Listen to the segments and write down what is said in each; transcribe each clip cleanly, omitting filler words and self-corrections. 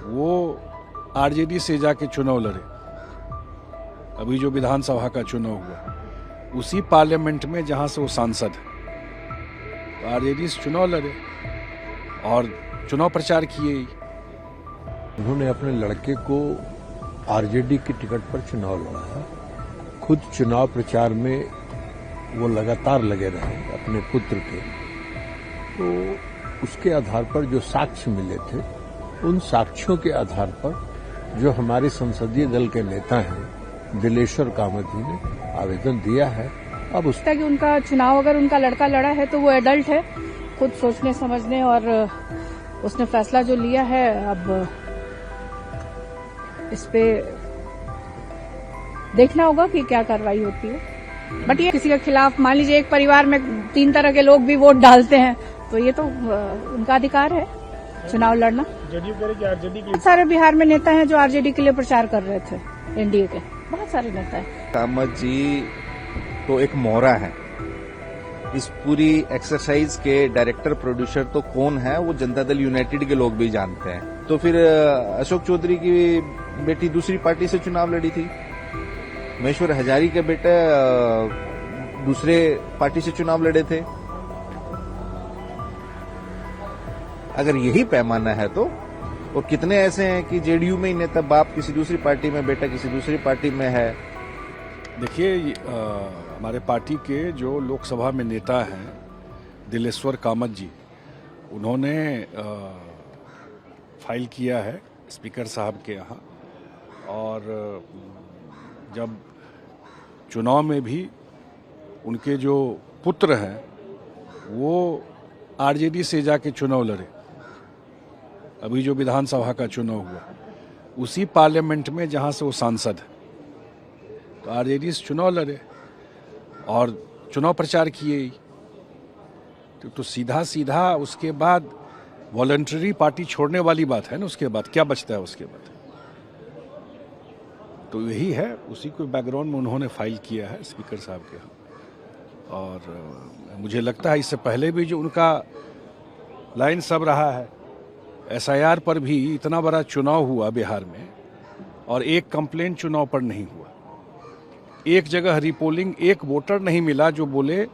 वो आरजेडी से जाके चुनाव लड़े। अभी जो विधानसभा का चुनाव हुआ उसी पार्लियामेंट में जहां से वो सांसद है, तो आरजेडी से चुनाव लड़े और चुनाव प्रचार किए। उन्होंने अपने लड़के को आरजेडी की टिकट पर चुनाव लड़ाया। खुद चुनाव प्रचार में वो लगातार लगे रहे अपने पुत्र के, तो उसके आधार पर जो साक्ष्य मिले थे, उन साक्ष्यों के आधार पर जो हमारे संसदीय दल के नेता हैं दिलेश्वर कामत जी ने आवेदन दिया है। अब उसका कि उनका चुनाव अगर उनका लड़का लड़ा है तो वो एडल्ट है, खुद सोचने समझने और उसने फैसला जो लिया है, अब इस पे देखना होगा कि क्या कार्रवाई होती है। बट ये किसी के खिलाफ, मान लीजिए एक परिवार में 3 तरह के लोग भी वोट डालते हैं, तो ये तो उनका अधिकार है चुनाव लड़ना। जदयू कह रही कि आरजेडी बहुत सारे बिहार में नेता हैं जो आरजेडी के लिए प्रचार कर रहे थे, एनडीए के बहुत सारे नेता हैं। कामत जी तो एक मोहरा है। इस पूरी एक्सरसाइज के डायरेक्टर प्रोड्यूसर तो कौन है वो जनता दल यूनाइटेड के लोग भी जानते हैं। तो फिर अशोक चौधरी की बेटी दूसरी पार्टी से चुनाव लड़ी थी, महेश्वर हजारी के बेटे दूसरे पार्टी से चुनाव लड़े थे। अगर यही पैमाना है तो और कितने ऐसे हैं कि जेडीयू में ही नेता बाप किसी दूसरी पार्टी में, बेटा किसी दूसरी पार्टी में है। देखिए, हमारे पार्टी के जो लोकसभा में नेता हैं दिलेश्वर कामत जी, उन्होंने फाइल किया है स्पीकर साहब के यहाँ, और जब चुनाव में भी उनके जो पुत्र हैं वो आरजेडी से जाके चुनाव लड़े। अभी जो विधानसभा का चुनाव हुआ उसी पार्लियामेंट में जहां से वो सांसद है, तो आरजेडी से चुनाव लड़े और चुनाव प्रचार किए। तो सीधा सीधा उसके बाद वॉलंटरी पार्टी छोड़ने वाली बात है ना। उसके बाद क्या बचता है उसके बाद? तो यही है, उसी को बैकग्राउंड में उन्होंने फाइल किया है स्पीकर साहब के यहाँ। और मुझे लगता है इससे पहले भी जो उनका लाइन सब रहा है, एसआईआर पर भी इतना बड़ा चुनाव हुआ बिहार में और एक कंप्लेंट चुनाव पर नहीं हुआ। एक जगह रिपोलिंग, एक वोटर नहीं मिला जो बोले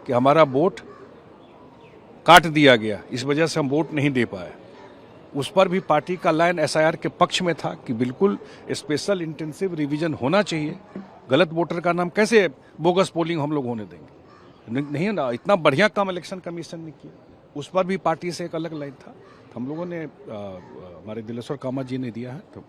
कि हमारा वोट काट दिया गया, इस वजह से हम वोट नहीं दे पाए। उस पर भी पार्टी का लाइन एसआईआर के पक्ष में था कि बिल्कुल स्पेशल इंटेंसिव रिवीजन होना चाहिए। गलत वोटर का नाम कैसे बोगस पोलिंग हम लोग होने देंगे? नहीं ना, इतना बढ़िया काम इलेक्शन कमीशन ने किया। उस पर भी पार्टी से एक अलग लाइन था। हम लोगों ने हमारे दिलेश्वर कामत जी ने दिया है। तो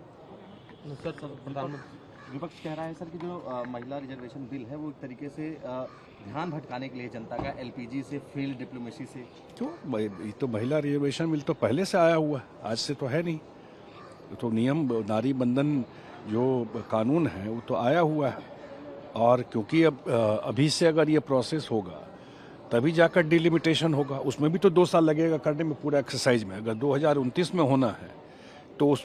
विपक्ष कह रहा है सर कि जो महिला रिजर्वेशन बिल है वो एक तरीके से ध्यान भटकाने के लिए जनता का, एलपीजी से, फील्ड डिप्लोमेसी से। क्यों? ये तो महिला रिजर्वेशन बिल तो पहले से आया हुआ है, आज से तो है नहीं। तो नियम नारी बंधन जो कानून है वो तो आया हुआ है, और क्योंकि अब अभी से अगर ये प्रोसेस होगा तभी जाकर डिलिमिटेशन होगा। उसमें भी तो 2 साल लगेगा करने में, पूरा एक्सरसाइज में। अगर 2029 में होना है तो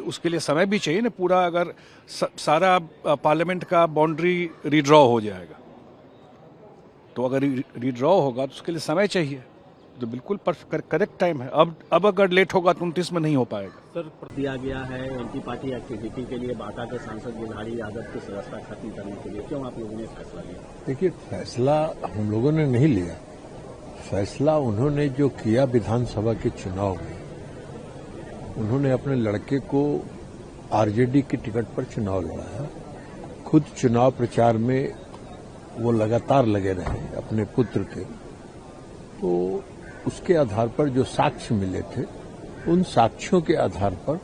उसके लिए समय भी चाहिए ना पूरा। अगर सारा पार्लियामेंट का बाउंड्री रिड्रॉ हो जाएगा, तो अगर रिड्रॉ होगा तो उसके लिए समय चाहिए। तो बिल्कुल करेक्ट टाइम है। अब अगर लेट होगा तो 29 में नहीं हो पाएगा। सर, दिया गया है एंटी पार्टी एक्टिविटी के लिए बांका के सांसद गिलहरी यादव की सदस्यता खत्म करने के लिए, क्यों आप लोगों ने फैसला लिया? देखिए, फैसला हम लोगों ने नहीं लिया। फैसला उन्होंने जो किया विधानसभा के चुनाव में, उन्होंने अपने लड़के को आरजेडी की टिकट पर चुनाव लड़ाया। खुद चुनाव प्रचार में वो लगातार लगे रहे अपने पुत्र के, तो उसके आधार पर जो साक्ष्य मिले थे, उन साक्ष्यों के आधार पर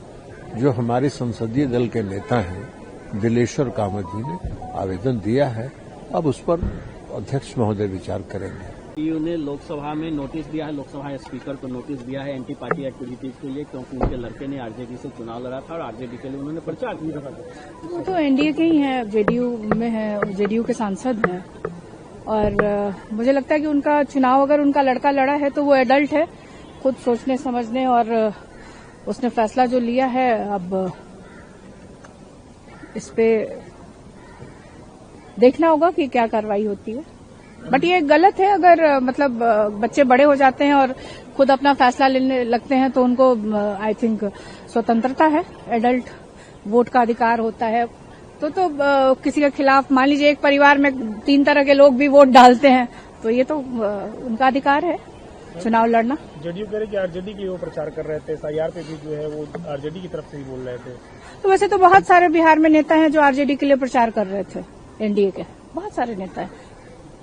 जो हमारे संसदीय दल के नेता हैं दिलेश्वर कामत जी ने आवेदन दिया है। अब उस पर अध्यक्ष महोदय विचार करेंगे। ईयू ने लोकसभा में नोटिस दिया है, लोकसभा स्पीकर को नोटिस दिया है एंटी पार्टी एक्टिविटीज के लिए, क्योंकि उनके लड़के ने आरजेडी से चुनाव लड़ा था और आरजेडी के लिए उन्होंने प्रचार किया था। वो तो एनडीए के ही हैं, जेडीयू में है, जेडीयू के सांसद हैं। और मुझे लगता है कि उनका चुनाव अगर उनका लड़का लड़ा है तो वो एडल्ट है, खुद सोचने समझने और उसने फैसला जो लिया है, अब इस पे देखना होगा कि क्या कार्रवाई होती है। बट ये गलत है। अगर मतलब बच्चे बड़े हो जाते हैं और खुद अपना फैसला लेने लगते हैं तो उनको आई थिंक स्वतंत्रता है, एडल्ट वोट का अधिकार होता है। तो किसी के खिलाफ, मान लीजिए एक परिवार में 3 तरह के लोग भी वोट डालते हैं तो ये तो उनका अधिकार है चुनाव लड़ना। जेडीयू कह रहे कि आरजेडी की वो प्रचार कर रहे थे, एसआईआर पे भी जो है वो आरजेडी की तरफ से ही बोल रहे थे। तो वैसे तो बहुत सारे बिहार में नेता हैं जो आरजेडी के लिए प्रचार कर रहे थे, एनडीए के बहुत सारे नेता हैं।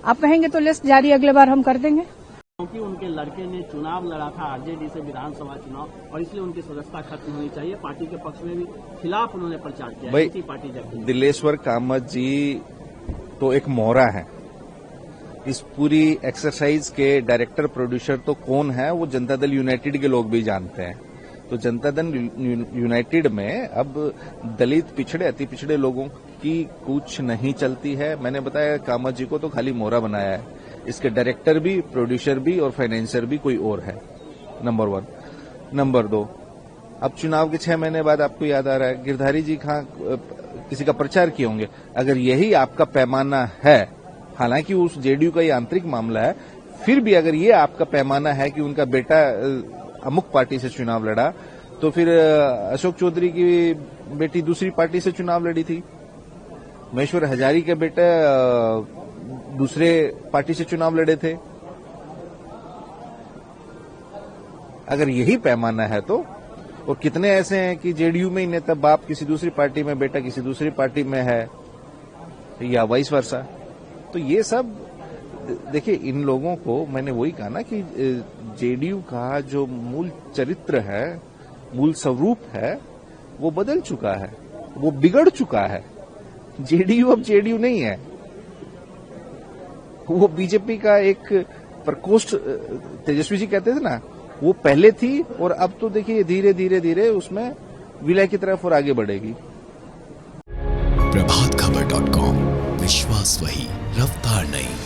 आप कहेंगे तो लिस्ट जारी अगले बार हम कर देंगे। क्योंकि उनके लड़के ने चुनाव लड़ा था आरजेडी से विधानसभा चुनाव और इसलिए उनकी सदस्यता खत्म होनी चाहिए। पार्टी के पक्ष में भी खिलाफ उन्होंने प्रचार किया। भाई, पार्टी जब दिलेश्वर कामत जी तो एक मोहरा है। इस पूरी एक्सरसाइज के डायरेक्टर प्रोड्यूसर तो कौन है वो जनता दल यूनाइटेड के लोग भी जानते हैं। तो जनता दल यूनाइटेड में अब दलित, पिछड़े, अति पिछड़े लोगों की कुछ नहीं चलती है। मैंने बताया कामत जी को तो खाली मोहरा बनाया है। इसके डायरेक्टर भी, प्रोड्यूसर भी और फाइनेंसर भी कोई और है, नंबर 1। नंबर 2, अब चुनाव के 6 महीने बाद आपको याद आ रहा है गिरधारी जी किसी का प्रचार किए होंगे। अगर यही आपका पैमाना है, हालांकि उस जेडीयू का ये आंतरिक मामला है, फिर भी अगर ये आपका पैमाना है कि उनका बेटा अमुक पार्टी से चुनाव लड़ा, तो फिर अशोक चौधरी की बेटी दूसरी पार्टी से चुनाव लड़ी थी, महेश्वर हजारी के बेटे दूसरे पार्टी से चुनाव लड़े थे। अगर यही पैमाना है तो, और कितने ऐसे हैं कि जेडीयू में ही नेता बाप किसी दूसरी पार्टी में, बेटा किसी दूसरी पार्टी में है, या वाइस वर्सा। तो ये सब देखिए, इन लोगों को मैंने वही कहा ना कि जेडीयू का जो मूल चरित्र है, मूल स्वरूप है, वो बदल चुका है, वो बिगड़ चुका है। जेडीयू अब जेडीयू नहीं है, वो बीजेपी का एक प्रकोष्ठ, तेजस्वी जी कहते थे ना, वो पहले थी और अब तो देखिए धीरे धीरे धीरे उसमें विलय की तरफ और आगे बढ़ेगी। प्रभातखबर.com, विश्वास वही, रफ्तार नहीं।